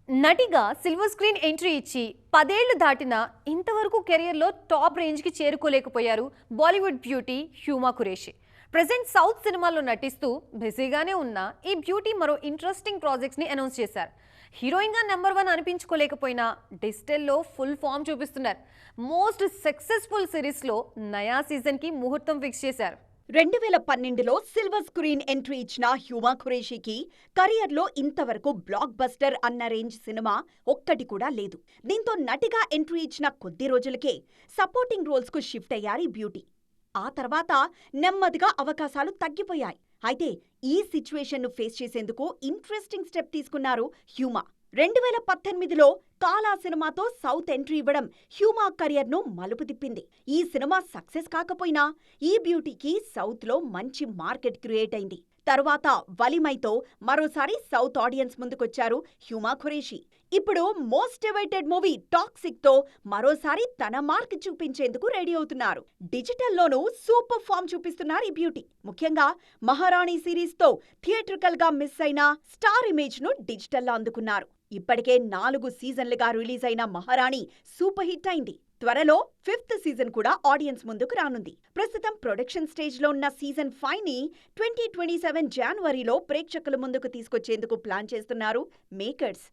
నటిగా silver screen entry ఇచ్చి 10 ఏళ్లు దాటినా ఇంతవరకు కెరియర్లో టాప్ రేంజ్కి చేరుకోలేకపోయారు Bollywood beauty Huma Qureshi. Present south సినిమాల్లో నటిస్తూ బిజీగానే ఉన్న ఈ బ్యూటీ మరో ఇంట్రెస్టింగ్ ప్రాజెక్ట్స్ని అనౌన్స్ చేశారు. హీరోయిన్గా నెంబర్ 1 అనిపించుకోలేకపోయినా డిజిటల్లో ఫుల్ ఫామ్ చూపిస్తున్నారు. మోస్ట్ సక్సెస్ఫుల్ సిరీస్లో నయా సీజన్కి ముహూర్తం ఫిక్స్ చేశారు. 2012లో సిల్వర్ స్క్రీన్ ఎంట్రీ ఇచ్చిన హ్యూమా ఖురేషికి కెరియర్లో ఇంతవరకు బ్లాక్ బస్టర్ అన్న రేంజ్ సినిమా ఒక్కటి కూడా లేదు. దీంతో నటిగా ఎంట్రీ ఇచ్చిన కొద్ది రోజులకే సపోర్టింగ్ రోల్స్కు షిఫ్ట్ అయ్యారు ఈ బ్యూటీ. ఆ తర్వాత నెమ్మదిగా అవకాశాలు తగ్గిపోయాయి. అయితే ఈ సిచ్యువేషన్ను ఫేస్ చేసేందుకు ఇంట్రెస్టింగ్ స్టెప్ తీసుకున్నారు హ్యూమా. 2018లో కాలా సినిమాతో సౌత్ ఎంట్రీ ఇవ్వడం హ్యూమా కెరియర్ను మలుపు తిప్పింది. ఈ సినిమా సక్సెస్ కాకపోయినా ఈ బ్యూటీకి సౌత్లో మంచి మార్కెట్ క్రియేట్ అయింది. తరువాత వలిమైతో మరోసారి సౌత్ ఆడియన్స్ ముందుకొచ్చారు హ్యూమా ఖురేషి. ఇప్పుడు మోస్ట్ అవైటెడ్ మూవీ టాక్సిక్తో మరోసారి తన మార్క్ చూపించేందుకు రెడీ అవుతున్నారు. డిజిటల్లోనూ సూపర్ ఫామ్ చూపిస్తున్నారు ఈ బ్యూటీ. ముఖ్యంగా మహారాణి సిరీస్తో థియేట్రికల్గా మిస్ అయిన స్టార్ ఇమేజ్ను డిజిటల్లో అందుకున్నారు. ఇప్పటికే 4 సీజన్లుగా రిలీజ్ అయిన మహారాణి సూపర్ హిట్ అయింది. త్వరలో 5th సీజన్ కూడా ఆడియన్స్ ముందుకు రానుంది. ప్రస్తుతం ప్రొడక్షన్ స్టేజ్లో ఉన్న సీజన్ 5ని 2027 జనవరిలో ప్రేక్షకుల ముందుకు తీసుకొచ్చేందుకు ప్లాన్ చేస్తున్నారు మేకర్స్.